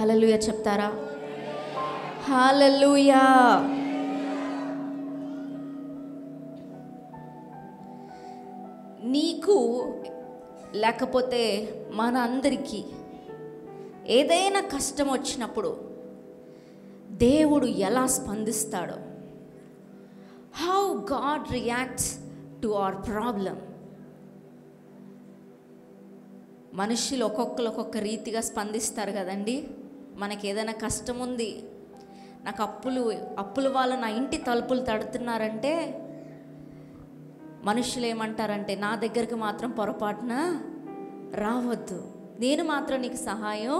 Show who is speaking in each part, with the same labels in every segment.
Speaker 1: హల్లెలూయా చెప్తారా? హల్లెలూయా. నీకు లేకపోతే మన అందరికీ ఏదైనా కష్టం వచ్చినప్పుడు దేవుడు ఎలా స్పందిస్తాడో, how God reacts to our problem. మనుషులు ఒక్కొక్క రీతిగా స్పందిస్తారు కదండి. మనకి ఏదైనా కష్టం ఉంది, నాకు అప్పుల వాళ్ళు నా ఇంటి తలుపులు తడుతున్నారంటే మనుషులు ఏమంటారంటే, నా దగ్గరికి మాత్రం పొరపాటున రావద్దు, నేను మాత్రం నీకు సహాయం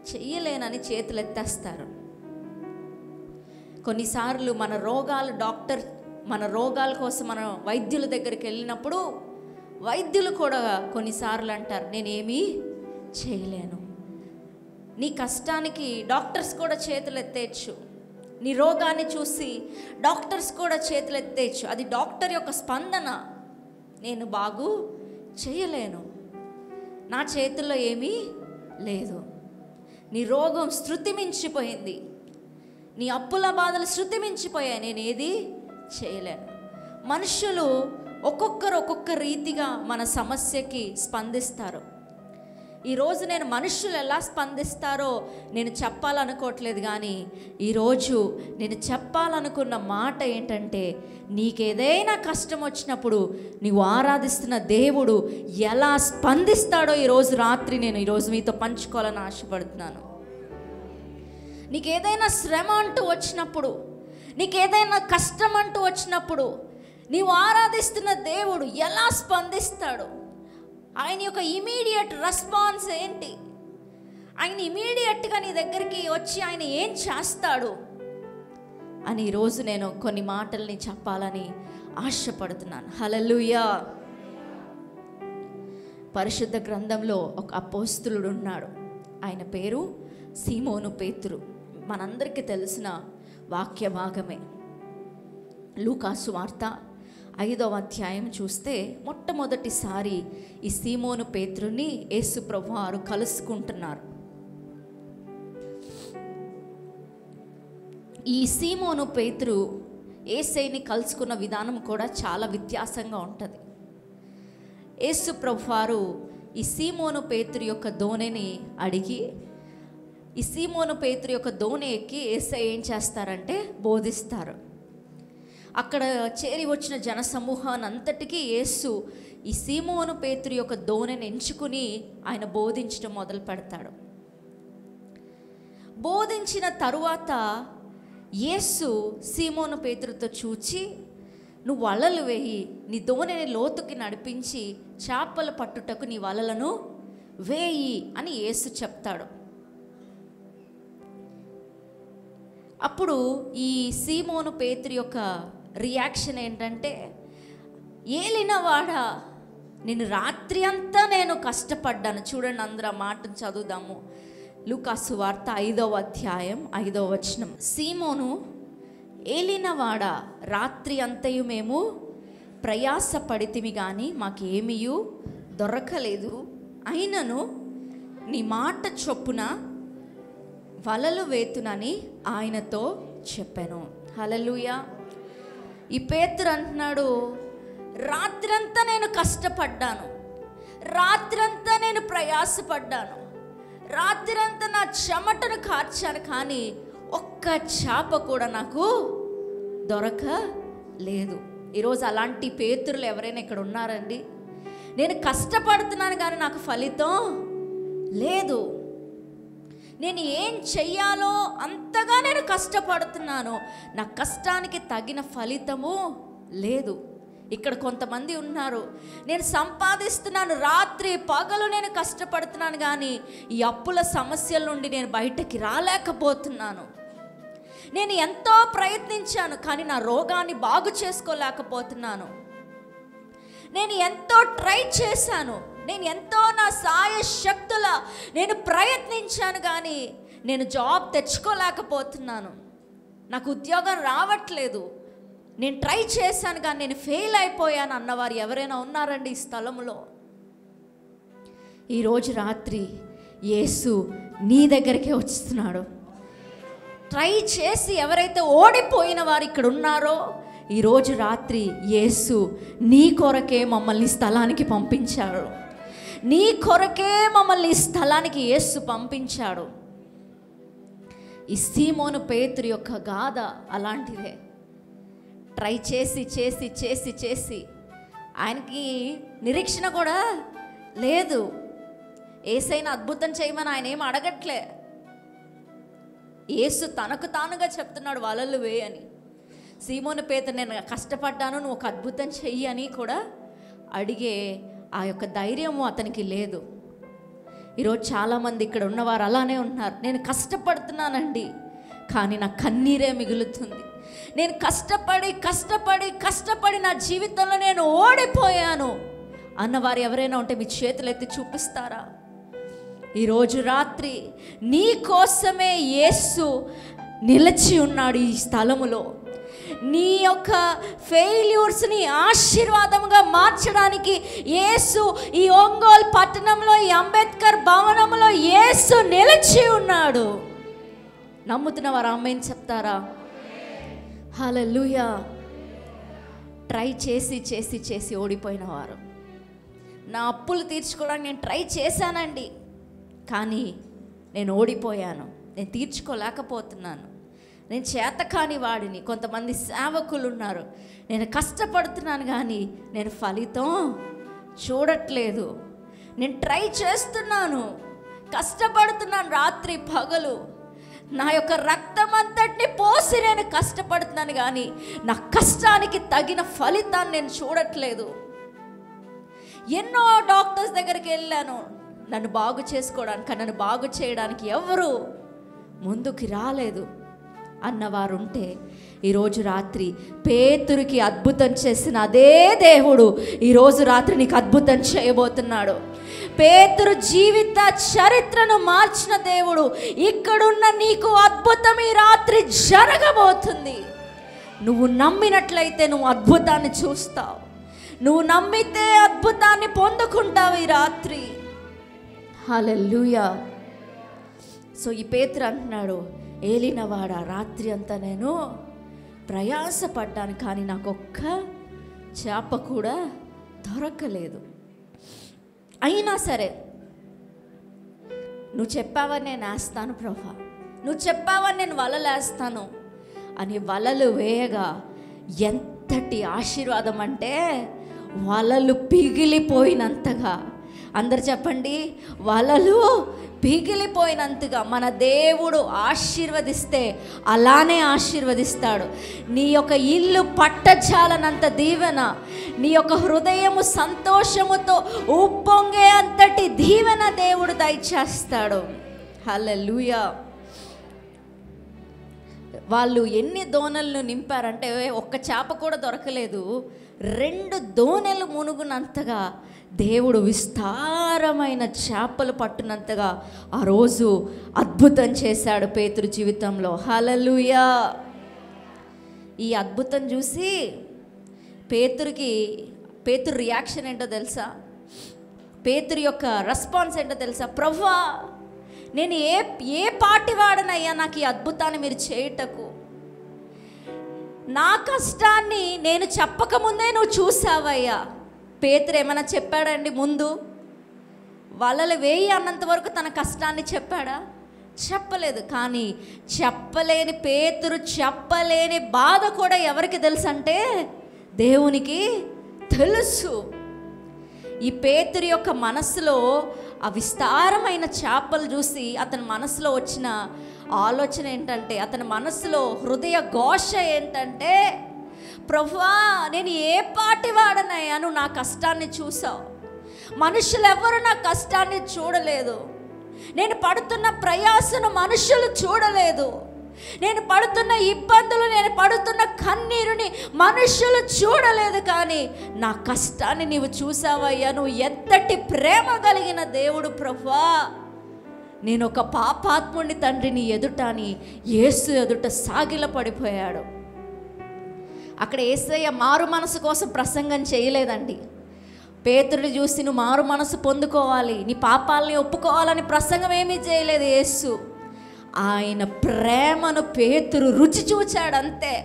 Speaker 1: చెయ్యలేనని చేతులు ఎత్తేస్తారు. కొన్నిసార్లు మన రోగాల కోసం మనం వైద్యుల దగ్గరికి వెళ్ళినప్పుడు వైద్యులు కూడా కొన్నిసార్లు అంటారు, నేనేమీ చేయలేను. నీ కష్టానికి డాక్టర్స్ కూడా చేతులు ఎత్తేయచ్చు. నీ రోగాన్ని చూసి డాక్టర్స్ కూడా చేతులు ఎత్తేయచ్చు. అది డాక్టర్ యొక్క స్పందన. నేను బాగు చేయలేను, నా చేతుల్లో ఏమీ లేదు, నీ రోగం శృతి మించిపోయింది, నీ అప్పుల బాధలు శృతి మించిపోయాయి, నేనేది చేయలేను. మనుషులు ఒక్కొక్క రీతిగా మన సమస్యకి స్పందిస్తారు. ఈరోజు నేను మనుషులు ఎలా స్పందిస్తారో నేను చెప్పాలనుకోవట్లేదు, కానీ ఈరోజు నేను చెప్పాలనుకున్న మాట ఏంటంటే, నీకేదైనా కష్టం వచ్చినప్పుడు నీవు ఆరాధిస్తున్న దేవుడు ఎలా స్పందిస్తాడో ఈరోజు రాత్రి నేను మీతో పంచుకోవాలని ఆశపడుతున్నాను. నీకేదైనా శ్రమ అంటూ వచ్చినప్పుడు, నీకేదైనా కష్టం అంటూ వచ్చినప్పుడు నీవు ఆరాధిస్తున్న దేవుడు ఎలా స్పందిస్తాడు, ఆయన యొక్క ఇమీడియట్ రెస్పాన్స్ ఏంటి, ఆయన ఇమీడియట్గా నీ దగ్గరికి వచ్చి ఆయన ఏం చేస్తాడు అని ఈరోజు నేను కొన్ని మాటల్ని చెప్పాలని ఆశపడుతున్నాను. హల్లెలూయా. పరిశుద్ధ గ్రంథంలో ఒక అపోస్తలుడు ఉన్నాడు. ఆయన పేరు సీమోను పేతురు. మనందరికీ తెలిసిన వాక్య భాగమే. లూకాసు వార్త 5వ అధ్యాయం చూస్తే మొట్టమొదటిసారి ఈ సీమోను పేతురుని యేసు ప్రభువారు కలుసుకుంటున్నారు. ఈ సీమోను పేతురు యేసయ్యని కలుసుకున్న విధానం కూడా చాలా వ్యత్యాసంగా ఉంటుంది. యేసు ప్రభువారు ఈ సీమోను పేతురు యొక్క దోణిని అడిగి, ఈ సీమోను పేతురు యొక్క దోణి ఎక్కి యేసయ్య ఏం చేస్తారంటే బోధిస్తారు. అక్కడ చేరి వచ్చిన జన సమూహాన్ని అంతటికీ యేసు ఈ సీమోను పేతురు యొక్క దోణిని ఎంచుకుని ఆయన బోధించడం మొదలు పెడతాడు. బోధించిన తరువాత యేసు సీమోను పేతురుతో చూచి, నువ్వు వలలు వేయి, నీ దోణిని లోతుకి నడిపించి చేపలు పట్టుటకు నీ వలలను వేయి అని యేసు చెప్తాడు. అప్పుడు ఈ సీమోను పేతురు యొక్క రియాక్షన్ ఏంటంటే, ఏలినవాడా, నేను రాత్రి అంతా నేను కష్టపడ్డాను. చూడండి, అందరూ ఆ మాటను చదువుదాము. లూకాసు వార్త 5వ అధ్యాయం 5వ వచనం. సీమోను, ఏలినవాడా, రాత్రి అంతయు మేము ప్రయాసపడితిమి కానీ మాకేమీయు దొరకలేదు, అయినను నీ మాట చొప్పున వలలు వేతునని ఆయనతో చెప్పాను. హల్లెలూయా. ఈ పేతురు అంటున్నాడు, రాత్రంతా నేను కష్టపడ్డాను, రాత్రంతా నేను ప్రయాసపడ్డాను, రాత్రంతా నా చెమటను కార్చాను, కానీ ఒక్క చేప కూడా నాకు దొరకలేదు. ఈరోజు అలాంటి పేతురులు ఎవరైనా ఇక్కడ ఉన్నారండి? నేను కష్టపడుతున్నాను కానీ నాకు ఫలితం లేదు, నేను ఏం చెయ్యాలో అంతగా నేను కష్టపడుతున్నాను, నా కష్టానికి తగిన ఫలితము లేదు. ఇక్కడ కొంతమంది ఉన్నారు, నేను సంపాదిస్తున్నాను, రాత్రి పగలు నేను కష్టపడుతున్నాను, కానీ ఈ అప్పుల సమస్యల నుండి నేను బయటకి రాలేకపోతున్నాను. నేను ఎంతో ప్రయత్నించాను కానీ నా రోగాన్ని బాగు చేసుకోలేకపోతున్నాను. నేను ఎంతో ట్రై చేశాను, నేను ఎంతో నా సాయ శక్తుల నేను ప్రయత్నించాను, కానీ నేను జాబ్ తెచ్చుకోలేకపోతున్నాను, నాకు ఉద్యోగం రావట్లేదు, నేను ట్రై చేశాను కానీ నేను ఫెయిల్ అయిపోయాను అన్నవారు ఎవరైనా ఉన్నారండి ఈ స్థలంలో? ఈరోజు రాత్రి యేసు నీ దగ్గరికే వస్తున్నాడు. ట్రై చేసి ఎవరైతే ఓడిపోయిన వారు ఇక్కడ ఉన్నారో, ఈరోజు రాత్రి యేసు నీ కొరకే మమ్మల్ని స్థలానికి పంపించాడు. నీ కొరకే మమ్మల్ని స్థలానికి యేసు పంపించాడు. ఈ సీమోను పేతురు యొక్క గాథ అలాంటిదే. ట్రై చేసి చేసి చేసి చేసి ఆయనకి నిరీక్షణ కూడా లేదు. యేసైనా అద్భుతం చేయమని ఆయన ఏం అడగట్లే. యేసు తనకు తానుగా చెప్తున్నాడు వలలు వేయని. సీమోను పేతురు నేను కష్టపడ్డాను, నువ్వు ఒక అద్భుతం చెయ్యి అని కూడా అడిగే ఆ యొక్క ధైర్యము అతనికి లేదు. ఈరోజు చాలామంది ఇక్కడ ఉన్నవారు అలానే ఉన్నారు. నేను కష్టపడుతున్నానండి, కానీ నా కన్నీరే మిగులుతుంది. నేను కష్టపడి కష్టపడి కష్టపడి నా జీవితంలో నేను ఓడిపోయాను అన్నవారు ఎవరైనా ఉంటే మీ చేతులు ఎత్తి చూపిస్తారా? ఈరోజు రాత్రి నీ కోసమే యేసు నిలిచి ఉన్నాడు ఈ స్థలములో. నీ యొక్క ఫెయిల్యూర్స్ని ఆశీర్వాదంగా మార్చడానికి యేసు ఈ ఒంగోలు పట్టణంలో, ఈ అంబేద్కర్ భవనంలో యేసు నిలిచి ఉన్నాడు. నమ్ముతున్న వారు ఆమేన్ చెప్తారా? హల్లెలూయా. ట్రై చేసి చేసి చేసి ఓడిపోయిన వారు, నా అప్పులు తీర్చుకోవడానికి నేను ట్రై చేశానండి, కానీ నేను ఓడిపోయాను, నేను తీర్చుకోలేకపోతున్నాను, నేను చేతకాని వాడిని. కొంతమంది సేవకులు ఉన్నారు, నేను కష్టపడుతున్నాను కానీ నేను ఫలితం చూడట్లేదు. నేను ట్రై చేస్తున్నాను, కష్టపడుతున్నాను రాత్రి పగలు, నా యొక్క రక్తం అంతటిని పోసి నేను కష్టపడుతున్నాను కానీ నా కష్టానికి తగిన ఫలితాన్ని నేను చూడట్లేదు. ఎన్నో డాక్టర్స్ దగ్గరికి వెళ్ళాను నన్ను బాగు చేసుకోవడానికి, నన్ను బాగు చేయడానికి ఎవరు ముందుకు రాలేదు అన్నవారు ఉంటే, ఈరోజు రాత్రి పేతురుకి అద్భుతం చేసిన అదే దేవుడు ఈరోజు రాత్రి నీకు అద్భుతం చేయబోతున్నాడు. పేతురు జీవిత చరిత్రను మార్చిన దేవుడు ఇక్కడున్న నీకు అద్భుతం ఈ రాత్రి జరగబోతుంది. నువ్వు నమ్మినట్లయితే నువ్వు అద్భుతాన్ని చూస్తావు. నువ్వు నమ్మితే అద్భుతాన్ని పొందుకుంటావు ఈ రాత్రి. హల్లెలూయా. సో ఈ పేతురు అంటున్నాడు, ఏలినవాడా, రాత్రి అంతా నేను ప్రయాసపడ్డాను కానీ నాకు ఒక్క చేప కూడా దొరకలేదు. అయినా సరే నువ్వు చెప్పావని నేను వేస్తాను ప్రభా, నువ్వు చెప్పావని నేను వలలు వేస్తాను అని వలలు వేయగా ఎంతటి ఆశీర్వాదం అంటే వలలు పిగిలిపోయినంతగా, అందరు చెప్పండి, వలలు పిగిలిపోయినంతగా మన దేవుడు ఆశీర్వదిస్తే అలానే ఆశీర్వదిస్తాడు. నీ యొక్క ఇల్లు పట్టజాలనంత దీవెన, నీ యొక్క హృదయము సంతోషముతో ఉప్పొంగే అంతటి దీవెన దేవుడు దయచేస్తాడు. హల్లెలూయా. వాళ్ళు ఎన్ని దోణలను నింపారంటే ఒక్క చేప కూడా దొరకలేదు, 2 దోణెలు మునుగునంతగా దేవుడు విస్తారమైన చేపలు పట్టునంతగా ఆ రోజు అద్భుతం చేశాడు పేతురు జీవితంలో. హల్లెలూయా. ఈ అద్భుతం చూసి పేతురు రియాక్షన్ ఏంటో తెలుసా? పేతురు యొక్క రెస్పాన్స్ ఏంటో తెలుసా? ప్రభువా, నేను ఏ పాటి వాడనయ్యా నాకు ఈ అద్భుతాన్ని మీరు చేయుటకు? నా కష్టాన్ని నేను చెప్పకముందే నువ్వు చూసావయ్యా. పేతురు ఏమైనా చెప్పాడండి ముందు? వలలు వేయి అన్నంత వరకు తన కష్టాన్ని చెప్పాడా? చెప్పలేదు. కానీ చెప్పలేని పేతురు చెప్పలేని బాధ కూడా ఎవరికి తెలుసు అంటే దేవునికి తెలుసు. ఈ పేతురు యొక్క మనస్సులో ఆ విస్తారమైన చేపలు చూసి అతని మనసులో వచ్చిన ఆలోచన ఏంటంటే, అతని మనసులో హృదయ ఘోష ఏంటంటే, ప్రభువా, నేను ఏ పాటి వాడనయ్యా, నువ్వు నా కష్టాన్ని చూసావు, మనుషులు ఎవరు నా కష్టాన్ని చూడలేదు, నేను పడుతున్న ప్రయాసను మనుషులు చూడలేదు, నేను పడుతున్న ఇబ్బందులు, నేను పడుతున్న కన్నీరుని మనుషులు చూడలేదు, కానీ నా కష్టాన్ని నీవు చూసావయ్యా. నువ్వు ఎంతటి ప్రేమ కలిగిన దేవుడు ప్రభువా. నేను ఒక పాపాత్ముని తండ్రి నీ ఎదుట అని యేసు ఎదుట సాగిల పడిపోయాడు. అక్కడ యేసయ్య మారు మనసు కోసం ప్రసంగం చేయలేదండి. పేతురుని చూసి నువ్వు మారు మనసు పొందుకోవాలి, నీ పాపాలని ఒప్పుకోవాలని ప్రసంగం ఏమీ చేయలేదు యేసు. ఆయన ప్రేమను పేతురు రుచి చూచాడు అంతే.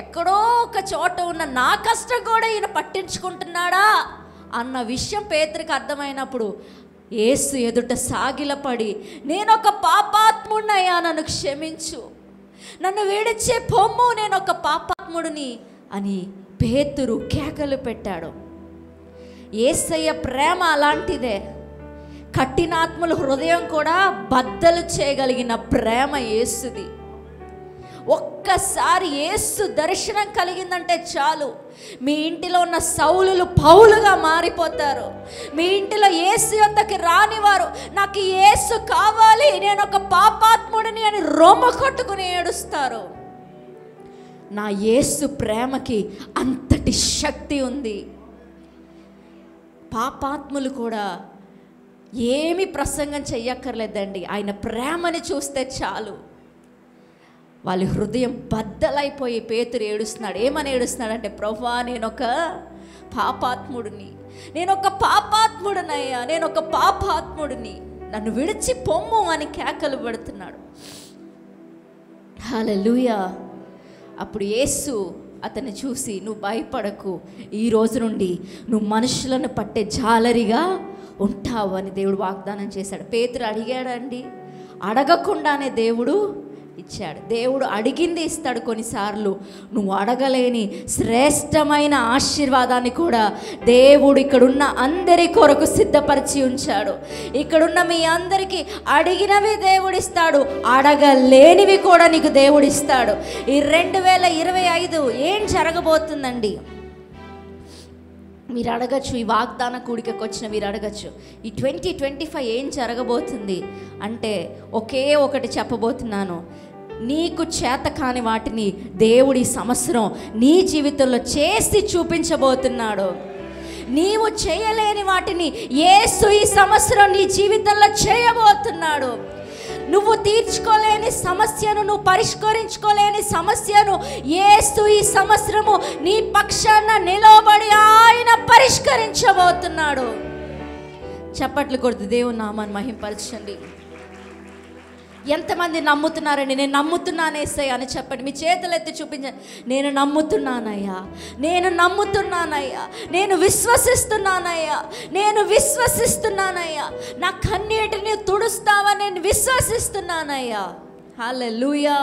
Speaker 1: ఎక్కడో ఒక చోట ఉన్న నా కష్టం కూడా ఈయన పట్టించుకుంటున్నాడా అన్న విషయం పేతురికి అర్థమైనప్పుడు యేసు ఎదుట సాగిలపడి, నేనొక పాపాత్ముడినయ్యా, నన్ను క్షమించు, నన్ను విడిచి పొమ్ము, నేనొక పాపాత్ముడిని అని పేతురు కేకలు పెట్టాడు. యేసయ్య ప్రేమ అలాంటిదే. కఠినాత్ముల హృదయం కూడా బద్దలు చేయగలిగిన ప్రేమ యేసుది. ఒక్కసారి యేసు దర్శనం కలిగిందంటే చాలు, మీ ఇంటిలో ఉన్న సౌలులు పౌలుగా మారిపోతారు. మీ ఇంటిలో యేసు యొద్దకి రానివారు నాకు యేసు కావాలి, నేను ఒక పాపాత్ముడిని అని రొమ్మ కొట్టుకుని ఏడుస్తారు. నా యేసు ప్రేమకి అంతటి శక్తి ఉంది. పాపాత్ములు కూడా ఏమి ప్రసంగం చెయ్యక్కర్లేదండి, ఆయన ప్రేమని చూస్తే చాలు. వాళ్ళ హృదయం బద్దలైపోయి పేతురు ఏడుస్తున్నాడు. ఏమని ఏడుస్తున్నాడంటే, ప్రభువా, నేనొక పాపాత్ముడిని, నేనొక పాపాత్ముడినయ్యా, నేనొక పాపాత్ముడిని, నన్ను విడిచి పొమ్ము అని కేకలు పెడుతున్నాడు. హల్లెలూయా. అప్పుడు యేసు అతన్ని చూసి, నువ్వు భయపడకు, ఈ రోజు నుండి నువ్వు మనుషులను పట్టే జాలరిగా ఉంటావు అని దేవుడు వాగ్దానం చేశాడు. పేతురు అడిగాడండి, అడగకుండానే దేవుడు ఇచ్చాడు. దేవుడు అడిగింది ఇస్తాడు. కొన్నిసార్లు నువ్వు అడగలేని శ్రేష్టమైన ఆశీర్వాదాన్ని కూడా దేవుడు ఇక్కడున్న అందరి కొరకు సిద్ధపరిచి ఉంచాడు. ఇక్కడున్న మీ అందరికీ అడిగినవి దేవుడిస్తాడు, అడగలేనివి కూడా నీకు దేవుడిస్తాడు. ఈ 2025 ఏం జరగబోతుందండి? మీరు అడగచ్చు, ఈ వాగ్దాన కూడికకు వచ్చిన మీరు అడగచ్చు, ఈ 2025 ఏం జరగబోతుంది అంటే ఒకే ఒకటి చెప్పబోతున్నాను. నీకు చేత కాని వాటిని దేవుడి సంవత్సరం నీ జీవితంలో చేసి చూపించబోతున్నాడు. నీవు చేయలేని వాటిని యేసు ఈ సంవత్సరం నీ జీవితంలో చేయబోతున్నాడు. నువ్వు తీర్చుకోలేని సమస్యను, నువ్వు పరిష్కరించుకోలేని సమస్యను యేసు ఈ సంవత్సరము నీ పక్షాన నిలబడి ఆయన పరిష్కరించబోతున్నాడు. చప్పట్లు కొడుతూ దేవుని నామాన్ని మహింపరచండి. ఎంతమంది నమ్ముతున్నారండి? నేను నమ్ముతున్నాను యేసయ్య అని చెప్పండి. మీ చేతులు ఎత్తి చూపించండి. నేను నమ్ముతున్నానయ్యా, నేను నమ్ముతున్నానయ్యా, నేను విశ్వసిస్తున్నానయ్యా, నేను విశ్వసిస్తున్నానయ్యా, నా కన్నీటిని తుడుస్తావని నేను విశ్వసిస్తున్నానయ్యా. హల్లెలూయా.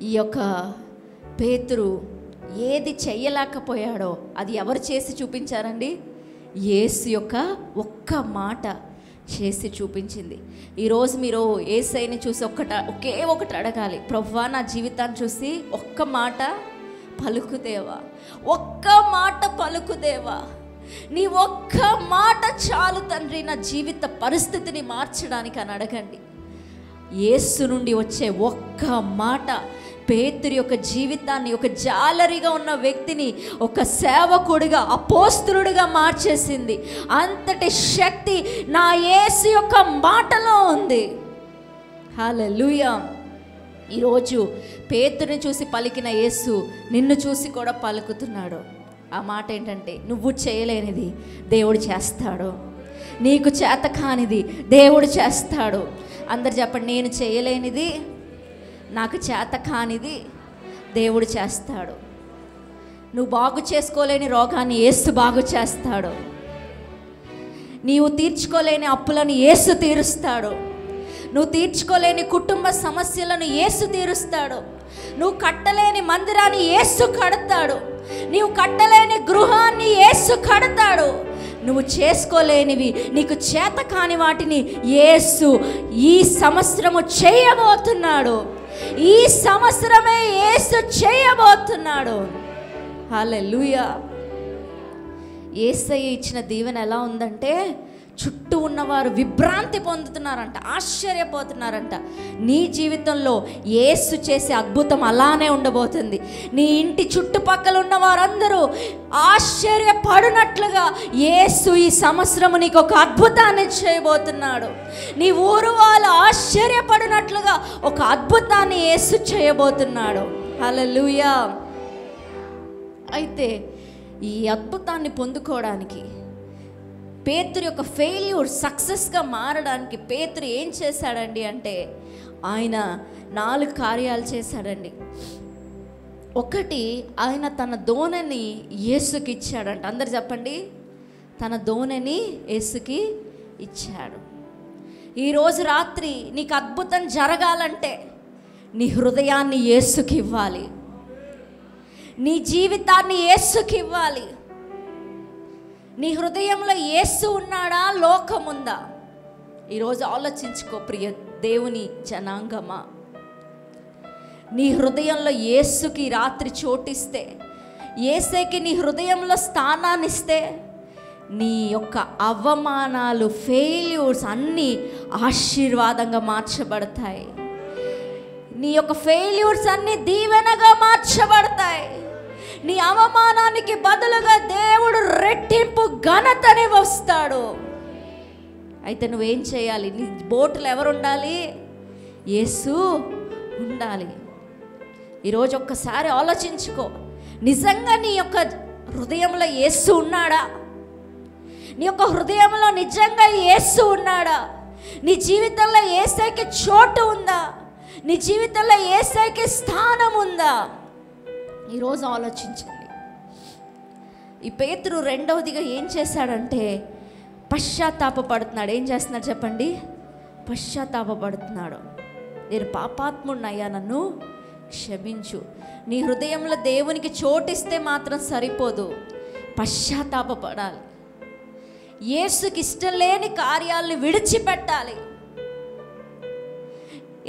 Speaker 1: ఈ యొక్క పేతురు ఏది చెయ్యలేకపోయాడో అది ఎవరు చేసి చూపించారండి? యేసు యొక్క ఒక్క మాట చేసి చూపించింది. ఈరోజు మీరు యేసయ్యని చూసి ఒకే ఒకటి అడగాలి, ప్రభువా, నా జీవితాన్ని చూసి ఒక్క మాట పలుకుదేవా, ఒక్క మాట పలుకుదేవా, నీ ఒక్క మాట చాలు తండ్రి నా జీవిత పరిస్థితిని మార్చడానికి అని అడగండి. యేసు నుండి వచ్చే ఒక్క మాట పేతురు యొక్క జీవితాన్ని, ఒక జాలరిగా ఉన్న వ్యక్తిని ఒక సేవకుడిగా, అపోస్తలుడిగా మార్చేసింది. అంతటి శక్తి నా యేసు యొక్క మాటలో ఉంది. హల్లెలూయా. ఈరోజు పేతురుని చూసి పలికిన యేసు నిన్ను చూసి కూడా పలుకుతున్నాడు. ఆ మాట ఏంటంటే, నువ్వు చేయలేనిది దేవుడు చేస్తాడు, నీకు చేత కానిది దేవుడు చేస్తాడు. అందరు చెప్పండి, నేను చేయలేనిది, నాకు చేత కానిది దేవుడు చేస్తాడు. నువ్వు బాగు చేసుకోలేని రోగాన్ని యేసు బాగు చేస్తాడు. నీవు తీర్చుకోలేని అప్పులను యేసు తీరుస్తాడు. నువ్వు తీర్చుకోలేని కుటుంబ సమస్యలను యేసు తీరుస్తాడు. నువ్వు కట్టలేని మందిరాన్ని యేసు కడతాడు. నీవు కట్టలేని గృహాన్ని యేసు కడతాడు. నువ్వు చేసుకోలేనివి, నీకు చేత కాని వాటిని యేసు ఈ సంవత్సరము చేయబోతున్నాడు. ఈ సంవత్సరమే యేసు చేయబోతున్నాడు. హల్లెలూయా. యేసయ్య ఇచ్చిన దీవెన ఎలా ఉందంటే, చుట్టూ ఉన్నవారు విభ్రాంతి పొందుతున్నారంట, ఆశ్చర్యపోతున్నారంట. నీ జీవితంలో యేసు చేసే అద్భుతం అలానే ఉండబోతుంది. నీ ఇంటి చుట్టుపక్కల ఉన్న వారందరూ ఆశ్చర్యపడినట్లుగా యేసు ఈ సంవత్సరము నీకు ఒక అద్భుతాన్ని చేయబోతున్నాడు. నీ ఊరు వాళ్ళు ఆశ్చర్యపడినట్లుగా ఒక అద్భుతాన్ని యేసు చేయబోతున్నాడు. హల్లెలూయా. అయితే ఈ అద్భుతాన్ని పొందుకోవడానికి, పేతురు యొక్క ఫెయిల్యూర్ సక్సెస్గా మారడానికి పేతురు ఏం చేశాడండి అంటే ఆయన 4 కార్యాలు చేశాడండి. ఒకటి, ఆయన తన దోణని యేసుకి ఇచ్చాడంట. అందరు చెప్పండి, తన దోణని యేసుకి ఇచ్చాడు. ఈరోజు రాత్రి నీకు అద్భుతం జరగాలంటే నీ హృదయాన్ని యేసుకి ఇవ్వాలి, నీ జీవితాన్ని యేసుకి ఇవ్వాలి. నీ హృదయంలో యేసు ఉన్నాడా, లోకం ఉందా? ఈరోజు ఆలోచించుకో ప్రియ దేవుని జనాంగమా. నీ హృదయంలో యేసుకి రాత్రి చోటిస్తే, యేసుకి నీ హృదయంలో స్థానాన్ని ఇస్తే, నీ యొక్క అవమానాలు, ఫెయిల్యూర్స్ అన్నీ ఆశీర్వాదంగా మార్చబడతాయి. నీ యొక్క ఫెయిల్యూర్స్ అన్నీ దీవెనగా మార్చబడతాయి. నీ అవమానానికి బదులుగా దేవుడు రెట్టింపు ఘనతని వస్తాడు. అయితే నువ్వేం చేయాలి? నీ బోటులో ఎవరు ఉండాలి? యేసు ఉండాలి. ఈరోజు ఒక్కసారి ఆలోచించుకో, నిజంగా నీ యొక్క హృదయంలో యేసు ఉన్నాడా? నీ యొక్క హృదయంలో నిజంగా యేసు ఉన్నాడా? నీ జీవితంలో యేసుకి చోటు ఉందా? నీ జీవితంలో యేసుకి స్థానం ఉందా? ఈరోజు ఆలోచించండి. ఈ పేతురు రెండవదిగా ఏం చేశాడంటే పశ్చాత్తాపడుతున్నాడు. ఏం చేస్తున్నాడు చెప్పండి? పశ్చాత్తాపడుతున్నాడు. నేను పాపాత్ముడినయ్యా, నన్ను క్షమించు. నీ హృదయంలో దేవునికి చోటిస్తే మాత్రం సరిపోదు, పశ్చాత్తాపడాలి. యేసుకి ఇష్టం లేని కార్యాలను విడిచిపెట్టాలి.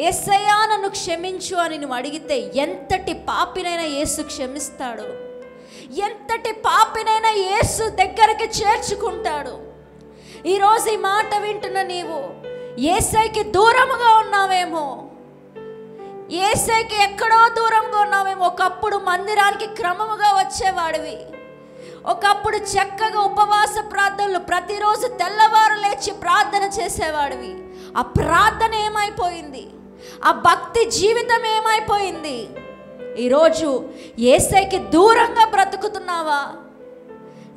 Speaker 1: యేసయ్యా నన్ను క్షమించు అని నువ్వు అడిగితే ఎంతటి పాపినైనా యేసు క్షమిస్తాడు. ఎంతటి పాపినైనా యేసు దగ్గరికి చేర్చుకుంటాడు. ఈరోజు ఈ మాట వింటున్న నీవు యేసయ్యకి దూరముగా ఉన్నావేమో, యేసయ్యకి ఎక్కడో దూరంగా ఉన్నావేమో. ఒకప్పుడు మందిరానికి క్రమముగా వచ్చేవాడివి, ఒకప్పుడు చక్కగా ఉపవాస ప్రార్థనలు ప్రతిరోజు తెల్లవారు లేచి ప్రార్థన చేసేవాడివి. ఆ ప్రార్థన ఏమైపోయింది? ఆ భక్తి జీవితం ఏమైపోయింది? ఈరోజు యేసయ్యకి దూరంగా బ్రతుకుతున్నావా?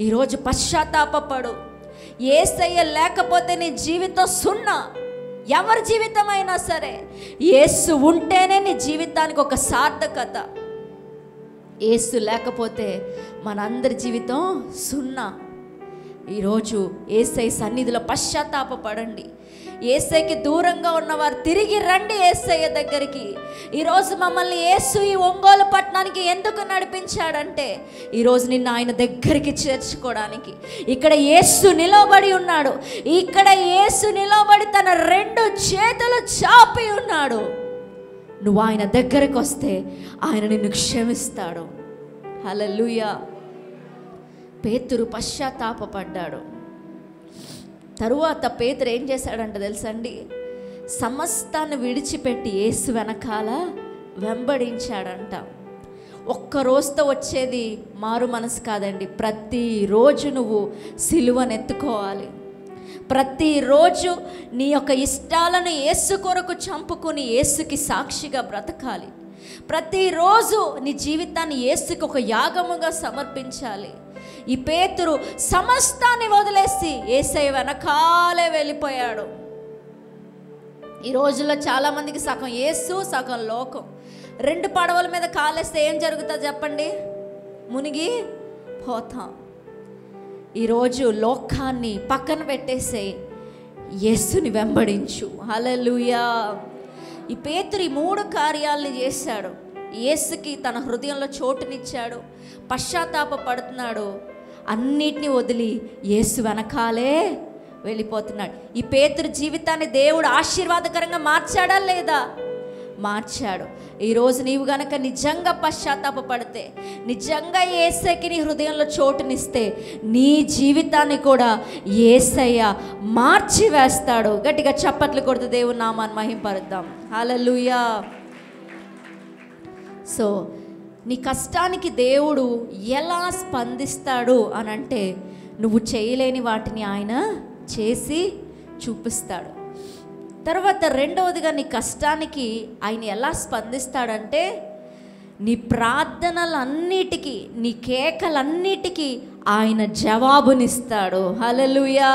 Speaker 1: ఈరోజు పశ్చాత్తాపపడు. యేసయ్య లేకపోతే నీ జీవితం సున్నా. ఎవరి జీవితమైనా సరే యేసు ఉంటేనే నీ జీవితానికి ఒక సార్థకత. యేసు లేకపోతే మనందరి జీవితం సున్నా. ఈరోజు యేసయ్య సన్నిధిలో పశ్చాత్తాపపడండి. యేసయ్యకి దూరంగా ఉన్నవారు తిరిగి రండి యేసయ్య దగ్గరికి. ఈరోజు మమ్మల్ని యేసు ఈ ఒంగోలు పట్టణానికి ఎందుకు నడిపించాడంటే ఈరోజు నిన్ను ఆయన దగ్గరికి చేర్చుకోవడానికి. ఇక్కడ యేసు నిలబడి ఉన్నాడు. ఇక్కడ యేసు నిలబడి తన 2 చేతులు చాపి ఉన్నాడు. నువ్వు ఆయన దగ్గరకు వస్తే ఆయన నిన్ను క్షమిస్తాడు. హల్లెలూయా. పేతురు పశ్చాత్తాపడ్డాడు. తరువాత పేతురు ఏం చేశాడంట తెలుసండి? సమస్తాన్ని విడిచిపెట్టి యేసు వెనకాల వెంబడించాడంట. ఒక్క రోజుతో వచ్చేది మారు మనసు కాదండి. ప్రతిరోజు నువ్వు సిలువనెత్తుకోవాలి. ప్రతిరోజు నీ యొక్క ఇష్టాలను యేసు కొరకు చంపుకొని యేసుకి సాక్షిగా బ్రతకాలి. ప్రతిరోజు నీ జీవితాన్ని యేసుకి ఒక యాగముగా సమర్పించాలి. ఈ పేతురు సమస్తాన్ని వదిలేసి యేసయ్య వెనకాలే వెళ్ళిపోయాడు. ఈ రోజుల్లో చాలామందికి సగం యేసు సగం లోకం. 2 పడవల మీద కాలేస్తే ఏం జరుగుతుంది చెప్పండి? మునిగి పోతాం. ఈరోజు లోకాన్ని పక్కన పెట్టేసే యేసుని వెంబడించు. హల్లెలూయా. ఈ పేతురు 3 కార్యాలను చేశాడు. యేసుకి తన హృదయంలో చోటునిచ్చాడు, పశ్చాత్తాపడుతున్నాడు, అన్నిటినీ వదిలి యేసు వెనకాలే వెళ్ళిపోతున్నాడు. ఈ పేతురు జీవితాన్ని దేవుడు ఆశీర్వాదకరంగా మార్చాడా లేదా? మార్చాడు. ఈరోజు నీవు గనక నిజంగా పశ్చాత్తాపడితే, నిజంగా యేసయ్యకి నీ హృదయంలో చోటునిస్తే నీ జీవితాన్ని కూడా యేసయ్య మార్చి వేస్తాడు. గట్టిగా చప్పట్లు కొడుతూ దేవుని నామాన్ని మహింపరుద్దాం. హల్లెలూయా. సో నీ కష్టానికి దేవుడు ఎలా స్పందిస్తాడు అని అంటే, నువ్వు చేయలేని వాటిని ఆయన చేసి చూపిస్తాడు. తర్వాత రెండవదిగా నీ కష్టానికి ఆయన ఎలా స్పందిస్తాడంటే, నీ ప్రార్థనలన్నిటికీ, నీ కేకలన్నిటికీ ఆయన జవాబునిస్తాడు. హల్లెలూయా.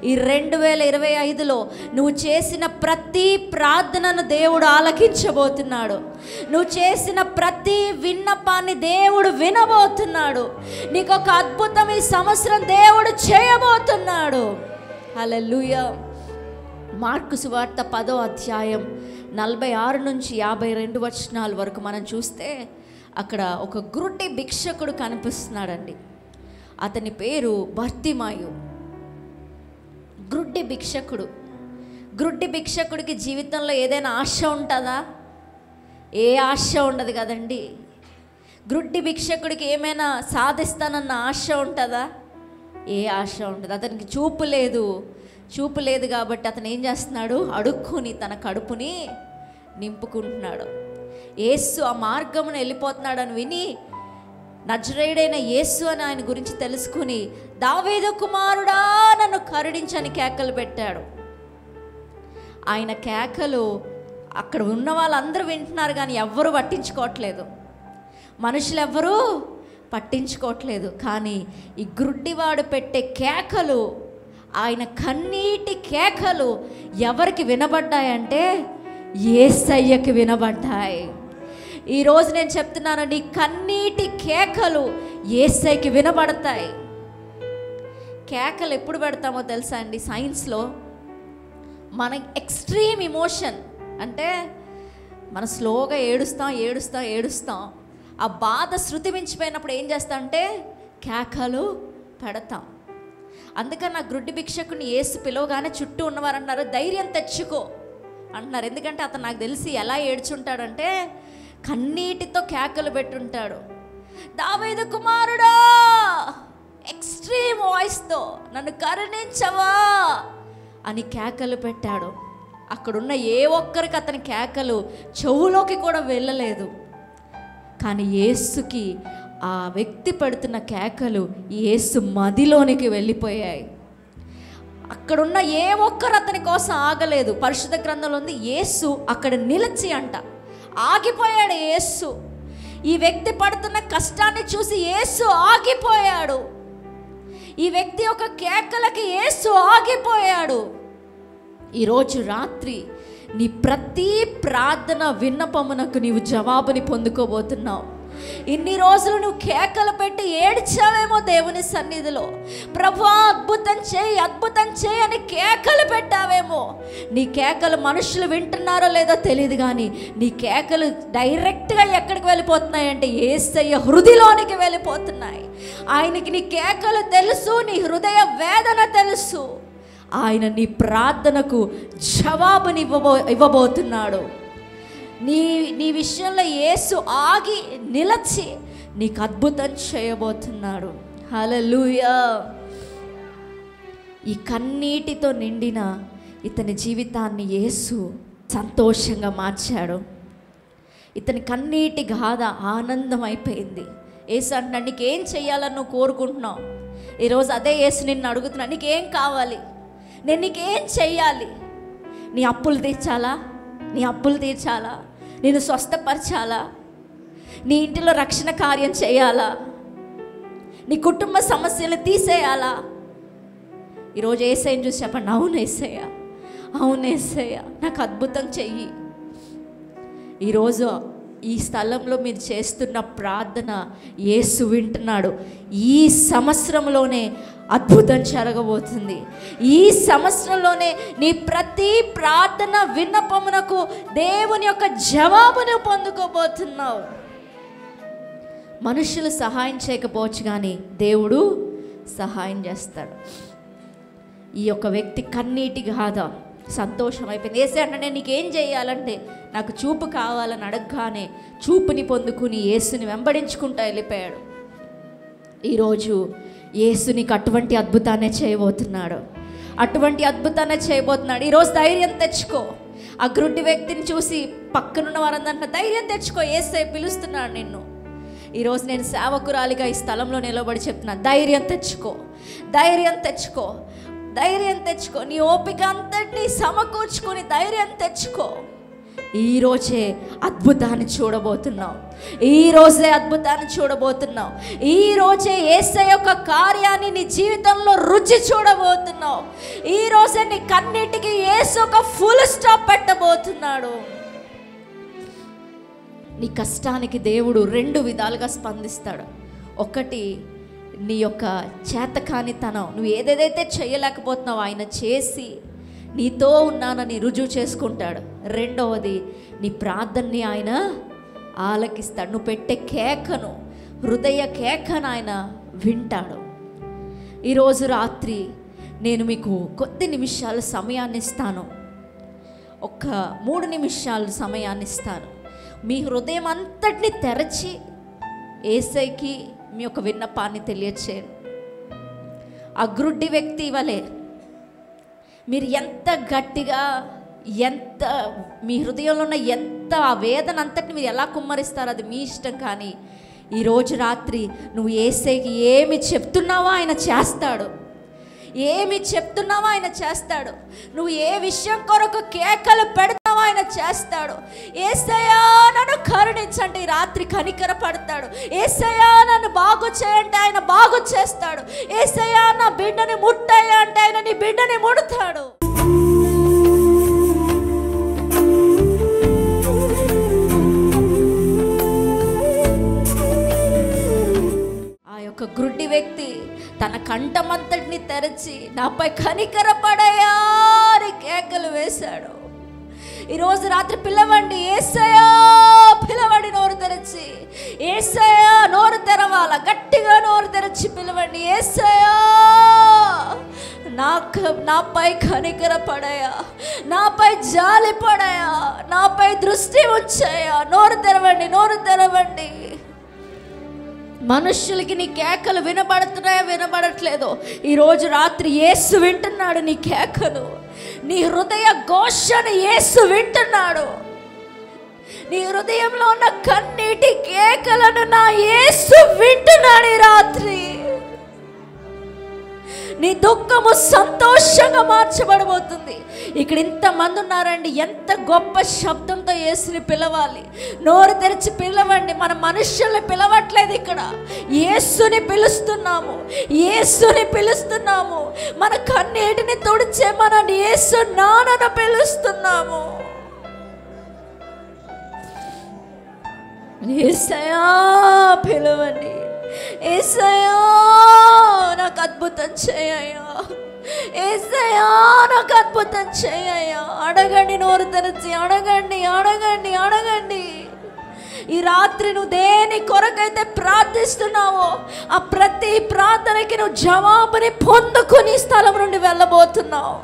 Speaker 1: ఈ 2025లో నువ్వు చేసిన ప్రతి ప్రార్థనను దేవుడు ఆలకించబోతున్నాడు. నువ్వు చేసిన ప్రతి విన్నపాన్ని దేవుడు వినబోతున్నాడు. నీకు ఒక అద్భుతం ఈ సంవత్సరం దేవుడు చేయబోతున్నాడు. హల్లెలూయా. మార్కు సువార్త 10వ అధ్యాయం 46 నుంచి 52 వచనాల వరకు మనం చూస్తే అక్కడ ఒక గుడ్డి భిక్షకుడు కనిపిస్తున్నాడండి. అతని పేరు బర్తిమాయు. గుడ్డి భిక్షకుడు. గుడ్డి భిక్షకుడికి జీవితంలో ఏదైనా ఆశ ఉంటుందా? ఏ ఆశ ఉండదు కదండి. గుడ్డి భిక్షకుడికి ఏమైనా సాధిస్తానన్న ఆశ ఉంటుందా? ఏ ఆశ ఉండదు. అతనికి చూపు లేదు కాబట్టి అతను ఏం చేస్తున్నాడు? అడుక్కుని తన కడుపుని నింపుకుంటున్నాడు. యేసు ఆ మార్గమును వెళ్ళిపోతున్నాడని విని, నజరేయుడైన యేసు అని ఆయన గురించి తెలుసుకుని, దావీదు కుమారుడా నన్ను కరుణించని కేకలు పెట్టాడు. ఆయన కేకలు అక్కడ ఉన్న వాళ్ళందరూ వింటున్నారు కానీ ఎవ్వరూ పట్టించుకోవట్లేదు. మనుషులు ఎవ్వరూ పట్టించుకోవట్లేదు. కానీ ఈ గుడ్డివాడు పెట్టే కేకలు, ఆయన కన్నీటి కేకలు ఎవరికి వినబడ్డాయంటే యేసయ్యకి వినబడ్డాయి. ఈరోజు నేను చెప్తున్నాను, నీ కన్నీటి కేకలు యేసయ్యకి వినబడతాయి. కేకలు ఎప్పుడు పెడతామో తెలుసా అండి? సైన్స్లో మన ఎక్స్ట్రీమ్ ఇమోషన్ అంటే మనం స్లోగా ఏడుస్తాం. ఆ బాధ శృతి మించిపోయినప్పుడు ఏం చేస్తాం అంటే కేకలు పెడతాం. అందుకని నా గుడ్డి భిక్షకుని యేసు పిలవగానే చుట్టూ ఉన్నవారు అన్నారు, ధైర్యం తెచ్చుకో అంటున్నారు. ఎందుకంటే అతను నాకు తెలిసి ఎలా ఏడ్చుంటాడంటే కన్నీటితో కేకలు పెట్టుంటాడు. దావీదు కుమారుడా, ఎక్స్ట్రీమ్ వాయిస్తో నన్ను కరుణించవా అని కేకలు పెట్టాడు. అక్కడున్న ఏ ఒక్కరికి అతని కేకలు చెవులోకి కూడా వెళ్ళలేదు. కానీ యేసుకి ఆ వ్యక్తి పెడుతున్న కేకలు యేసు మదిలోనికి వెళ్ళిపోయాయి. అక్కడున్న ఏ ఒక్కరు అతని కోసం ఆగలేదు. పరిశుద్ధ గ్రంథంలో ఉంది, యేసు అక్కడ నిలిచి ఆగిపోయాడు. యేసు ఈ వ్యక్తి పడుతున్న కష్టాన్ని చూసి యేసు ఆగిపోయాడు. ఈ వ్యక్తి యొక్క కేకలకి యేసు ఆగిపోయాడు. ఈరోజు రాత్రి నీ ప్రతి ప్రార్థన విన్నపమునకు నీవు జవాబుని పొందుకోబోతున్నావు. ఇన్ని రోజులు నువ్వు కేకలు పెట్టి ఏడ్చావేమో దేవుని సన్నిధిలో, ప్రభువా అద్భుతం చేయి అని కేకలు పెట్టావేమో. నీ కేకలు మనుషులు వింటున్నారో లేదో తెలియదు, కానీ నీ కేకలు డైరెక్ట్గా ఎక్కడికి వెళ్ళిపోతున్నాయి అంటే యేసయ్య హృదయంలోనికి వెళ్ళిపోతున్నాయి. ఆయనకి నీ కేకలు తెలుసు, నీ హృదయ వేదన తెలుసు. ఆయన నీ ప్రార్థనకు జవాబుని ఇవ్వబోతున్నాడు. నీ విషయంలో యేసు ఆగి నిలచి నీకు అద్భుతం చేయబోతున్నాడు. హల్లెలూయా. ఈ కన్నీటితో నిండిన ఇతని జీవితాన్ని యేసు సంతోషంగా మార్చాడు. ఇతని కన్నీటి గాథ ఆనందం అయిపోయింది. యేసు అంటున్నాడు, నీకేం చెయ్యాలని నువ్వు కోరుకుంటున్నావు? ఈరోజు అదే యేసు నిన్ను అడుగుతున్నా, నీకేం కావాలి? నేను నీకేం చెయ్యాలి? నీ అప్పులు తీర్చాలా? నేను స్వస్థపరచాలా? నీ ఇంటిలో రక్షణ కార్యం చేయాలా? నీ కుటుంబ సమస్యలు తీసేయాలా? ఈరోజు యేసయ్యని చూసి చెప్పండి, అవును యేసయ్య నాకు అద్భుతం చెయ్యి. ఈరోజు ఈ స్థలంలో మీరు చేస్తున్న ప్రార్థన యేసు వింటున్నాడు. ఈ సంవత్సరంలోనే అద్భుతం జరగబోతుంది. ఈ సంవత్సరంలోనే నీ ప్రతి ప్రార్థన విన్నపమునకు దేవుని యొక్క జవాబును పొందుకోబోతున్నావు. మనుషులు సహాయం చేయకపోవచ్చు కానీ దేవుడు సహాయం చేస్తాడు. ఈ యొక్క వ్యక్తి కన్నీటి గాథ సంతోషం అయిపోయింది. యేసు అంటే నీకేం చేయాలంటే నాకు చూపు కావాలని అడగగానే చూపుని పొందుకుని యేసుని వెంబడించుకుంటూ వెళ్ళిపోయాడు. ఈరోజు యేసు నీకు అటువంటి అద్భుతాన్ని చేయబోతున్నాడు. ఈరోజు ధైర్యం తెచ్చుకో. ఆ గ్రుడ్డి వ్యక్తిని చూసి పక్కనున్న వారందరినీ ధైర్యం తెచ్చుకో, యేసయ్య పిలుస్తున్నాడు నిన్ను. ఈరోజు నేను సేవకురాలిగా ఈ స్థలంలో నిలబడి చెప్తున్నా, ధైర్యం తెచ్చుకో. నీ ఓపిక అంతటినీ సమకూర్చుకొని ధైర్యం తెచ్చుకో. ఈరోజే అద్భుతాన్ని చూడబోతున్నావు. ఈరోజే అద్భుతాన్ని చూడబోతున్నావు. ఈరోజే యేసయ్య యొక్క కార్యాన్ని నీ జీవితంలో రుచి చూడబోతున్నావు. ఈరోజే నీ కన్నిటికి యేసు ఒక ఫుల్ స్టాప్ పెట్టబోతున్నాడు. నీ కష్టానికి దేవుడు 2 విధాలుగా స్పందిస్తాడు. ఒకటి, నీ యొక్క చేతకానితనం, నువ్వు ఏదేదైతే చేయలేకపోతున్నావో ఆయన చేసి నీతో ఉన్నానని రుజువు చేసుకుంటాడు. రెండవది, నీ ప్రార్థనని ఆయన ఆలకిస్తాడు. నువ్వు పెట్టే కేకను, హృదయ కేకను ఆయన వింటాడు. ఈరోజు రాత్రి నేను మీకు కొద్ది నిమిషాల సమయాన్ని ఇస్తాను. 3 నిమిషాలు సమయాన్ని ఇస్తాను. మీ హృదయం అంతటిని తెరచి యేసయ్యకి మీ యొక్క విన్నపాన్ని తెలియచేయండి. ఆ గ్రుడ్డి వ్యక్తి వలె మీరు ఎంత గట్టిగా, ఎంత మీ హృదయంలో ఉన్న ఎంత ఆ వేదన అంతటిని మీరు ఎలా కుమ్మరిస్తారో అది మీ ఇష్టం. కానీ ఈరోజు రాత్రి నువ్వు యేసయ్యకి ఏమి చెప్తున్నావో ఆయన చేస్తాడు. ఏమి చెప్తున్నావో ఆయన చేస్తాడు. నువ్వు ఏ విషయం కొరకు కేకలు పెడతావో ఆయన చేస్తాడు. యేసయ్యా నన్ను కరుణించండి, రాత్రి కనికర పడతాడు. యేసయ్యా నన్ను బాగు చేయండి, ఆయన బాగు చేస్తాడు. యేసయ్యా నా బిడ్డని ముట్టయ్యా అంటే ఆయన నీ బిడ్డని ముడతాడు. ఒక గ్రుడ్డి వ్యక్తి తన కంఠమంతటిని తెరచి నాపై కనికర పడయ్యా అని కేకలు వేశాడు. ఈరోజు రాత్రి పిలవండి, యేసయ్యా పిలవండి. నోరు తెరచి యేసయ్యా, నోరు తెరవాల, గట్టిగా నోరు తెరచి పిలవండి. యేసయ్యా నాపై కనికర పడయ్యా, నాపై జాలి పడయ్యా, నాపై దృష్టి ఉంచాయా. నోరు తెరవండి, నోరు తెరవండి. మనుషులకి నీ కేకలు వినబడుతున్నాయో వినబడట్లేదో, ఈరోజు రాత్రి యేసు వింటున్నాడు నీ కేకలు. నీ హృదయ ఘోషను యేసు వింటున్నాడు. నీ హృదయంలో ఉన్న కన్నీటి కేకలను నా యేసు వింటున్నాడు. ఈ రాత్రి నీ దుఃఖము సంతోషంగా మార్చబడబోతుంది. ఇక్కడ ఇంతమంది ఉన్నారండి, ఎంత గొప్ప శబ్దంతో యేసుని పిలవాలి. నోరు తెరిచి పిలవండి. మన మనుషుల్ని పిలవట్లేదు, ఇక్కడ యేసుని పిలుస్తున్నాము, యేసుని పిలుస్తున్నాము. మన కన్నీటిని తుడిచే మన యేసు నాన్నను పిలుస్తున్నాము. యేసయ్యా పిలవండి. యేసయ్యా నాకు అద్భుతం చేయయ్యా, యేసయ్యా నాకు అద్భుతం చేయయ్యా. అడగండి, నోరు తెరచి అడగండి, అడగండి, అడగండి. ఈ రాత్రి నువ్వు దేని కొరకైతే ప్రార్థిస్తున్నావో ఆ ప్రతి ప్రార్థనకి నువ్వు జవాబుని పొందుకుని స్థలం నుండి వెళ్ళబోతున్నావు.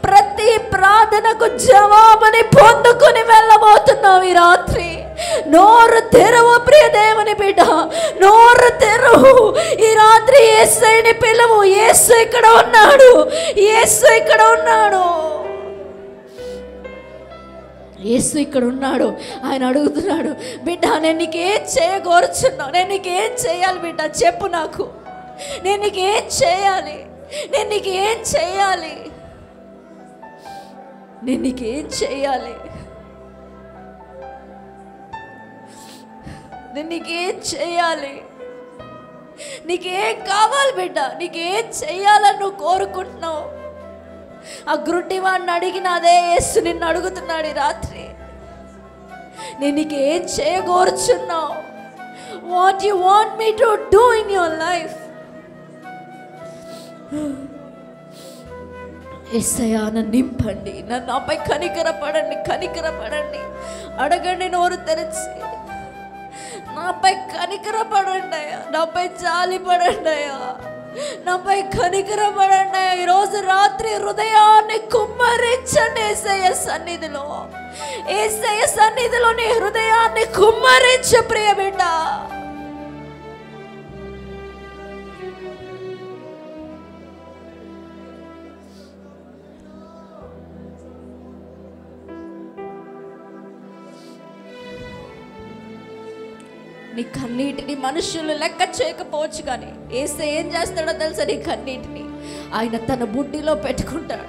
Speaker 1: ప్రతి ప్రార్థనకు జవాబుని పొందుకుని వెళ్ళబోతున్నావు. ఈ రాత్రి నోరు తెరువు ప్రియ దేవుని బిడ్డ, నోరు తెరువు. ఈ రాత్రి యేసయ్యని పిలువు. యేసు ఇక్కడ ఉన్నాడు, యేసు ఇక్కడ ఉన్నాడు, యేసు ఇక్కడ ఉన్నాడు. ఆయన అడుగుతున్నాడు, బిడ్డ నేను నీకేం చేయగోరుచున్నావు, నేను నీకేం చేయాలి బిడ్డ చెప్పు నాకు, నేను నీకేం చేయాలి, నేను నీకేం చేయాలి, నేను నీకేం చేయాలి, నేను నీకేం చేయాలి, నీకేం కావాలి బిడ్డ, నీకేం చేయాలని నువ్వు కోరుకుంటున్నావు. ఆ గ్రుడ్డివాడిని అడిగిన అదే యేసు నిన్ను అడుగుతున్నాడు ఈ రాత్రి. నేను నీకేం చేయగోరుచున్నావు? What you want me to do in your life? యేసయ్యా నన్ను నింపండి, నన్ను నాపై కనికర పడండి, కనికర పడండి. అడగండి నోరు తెరిచి, నాపై కనికర పడండి అయ్యా, నాపై జాలి పడండి అయ్యా, నాపై కనికర పడండి అయ్యా. ఈరోజు రాత్రి హృదయాన్ని కుమ్మరించండి యేసయ్య సన్నిధిలో, యేసయ్య సన్నిధిలో నీ హృదయాన్ని కుమ్మరించు ప్రియ బిడ్డ. నీ కన్నీటిని మనుషులు లెక్క చేయకపోవచ్చు, కానీ యేసయ్య ఏం చేస్తాడో తెలుసా? నీ కన్నీటిని ఆయన తన బుడ్డిలో పెట్టుకుంటాడు.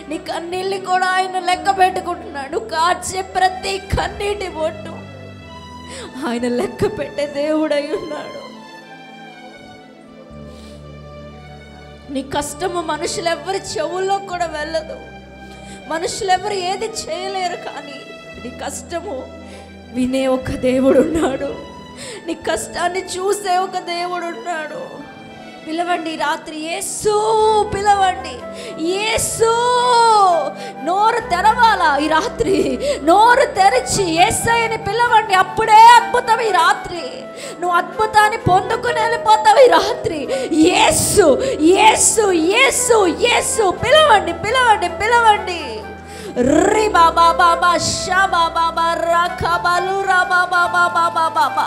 Speaker 1: నీ కన్నీళ్ళు కూడా ఆయన లెక్క పెట్టుకుంటున్నాడు. కార్చే ప్రతి కన్నీటి బొట్టు ఆయన లెక్క పెట్టే దేవుడై ఉన్నాడు. నీ కష్టము మనుషులెవ్వరి చెవుల్లో కూడా వెళ్ళదు, మనుషులెవరు ఏది చేయలేరు. కానీ నీ కష్టము వినే ఒక దేవుడు ఉన్నాడు, నీ కష్టాన్ని చూసే ఒక దేవుడు ఉన్నాడు. పిలవండి రాత్రి, యేసు పిలవండి, యేసు. నోరు తెరవాలా ఈ రాత్రి, నోరు తెరిచి యేసయ్యని పిలవండి. అప్పుడే అద్భుతం ఈ రాత్రి, నువ్వు అద్భుతాన్ని పొందుకుని వెళ్ళిపోతావు ఈ రాత్రి. యేసు యేసు యేసు యేసు పిలవండి, పిలవండి, పిలవండి. రి బాబా బాబా షా బాబా రకబలు రా బాబా బాబా బాబా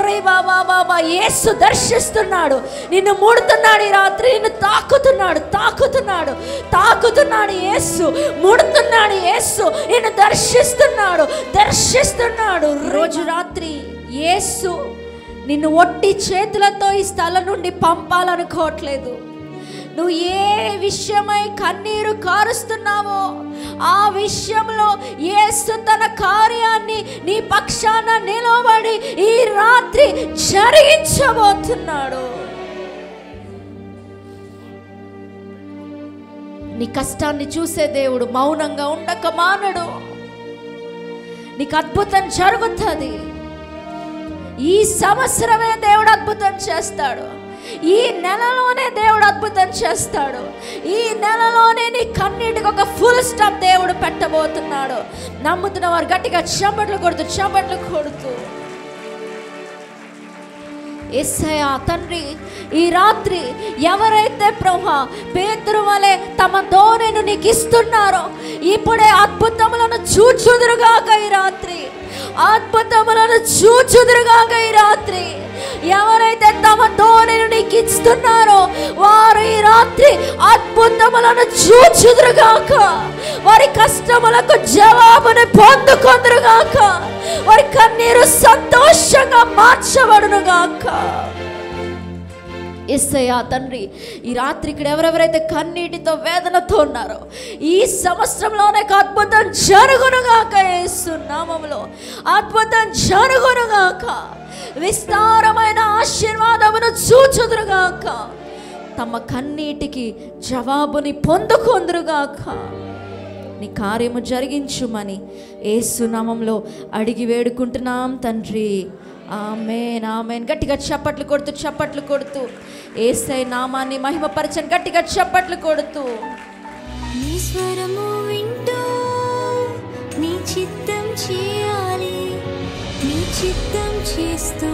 Speaker 1: రి బాబా బాబా. యేసు దర్శిస్తున్నాడు, నిన్ను ముడుతున్నాడు ఈ రాత్రి, నిన్ను తాకుతున్నాడు, తాకుతున్నాడు, తాకుతున్నాడు. యేసు ముడుతున్నాడు, యేసు నిన్ను దర్శిస్తున్నాడు, దర్శిస్తున్నాడు. రోజు రాత్రి యేసు నిన్ను ఒట్టి చేతులతో ఈ స్థలం నుండి పంపాలనుకోవట్లేదు. నువ్వు ఏ విషయమై కన్నీరు కారుస్తున్నావో ఆ విషయంలో యేసు తన కార్యాన్ని నీ పక్షాన నిలబడి ఈ రాత్రి జరిగించబోతున్నాడు. నీ కష్టాన్ని చూసే దేవుడు మౌనంగా ఉండక మానడు. నీకు అద్భుతం జరుగుతుంది. ఈ సంవత్సరమే దేవుడు అద్భుతం చేస్తాడు, ఈ నెలలోనే దేవుడు అద్భుతం చేస్తాడు, ఈ నెలలోనే నీ కన్నీటికి ఒక ఫుల్ స్టాప్ దేవుడు పెట్టబోతున్నాడు. నమ్ముతున్న వారు గట్టిగా చప్పట్లు కొడుతూ, చప్పట్లు కొడుతూ, యేసయ్యా తండ్రి, ఈ రాత్రి ఎవరైతే ప్రభువా పేతురు వలె తమ దోణిని నీకు ఇస్తున్నారో ఇప్పుడే అద్భుతములను చూచుదురుగాక. ఈ రాత్రి అద్భుతములను చూచుదురుగాక. ఈ రాత్రి ఎవరైతే తమ దోణిని నీకు ఇస్తున్నారో వారు ఈ రాత్రి అద్భుతములను చూచుదురుగాక. వారి కష్టములకు జవాబుని పొందుకొందురుగాక. వారి కన్నీరు సంతోషంగా మార్చబడునుగాక. యేసయ్యా తండ్రి, ఈ రాత్రి ఇక్కడ ఎవరెవరైతే కన్నీటితో వేదనతో ఉన్నారో ఈ సంవత్సరంలోనే అద్భుతం జరుగునుగాక. యేసు నామములో అద్భుతం జరుగునుగాక. విస్తారమైన ఆశీర్వాదమును చూచుదురుగాక. తమ కన్నీటికి జవాబుని పొందుకొందురుగాక. నీ కార్యము జరిగించుమని యేసు నామములో అడిగి వేడుకుంటున్నాం తండ్రి. ఆమేన్, ఆమేన్. గట్టిగా చప్పట్లు కొడుతూ, చప్పట్లు కొడుతూ యేసయ్య నామాన్ని మహిమపరచండి. గట్టిగా చప్పట్లు కొడుతూ,
Speaker 2: నీ స్వరము వింటూ నీ చిత్తం చేయాలి, నీ చిత్తం చేస్తూ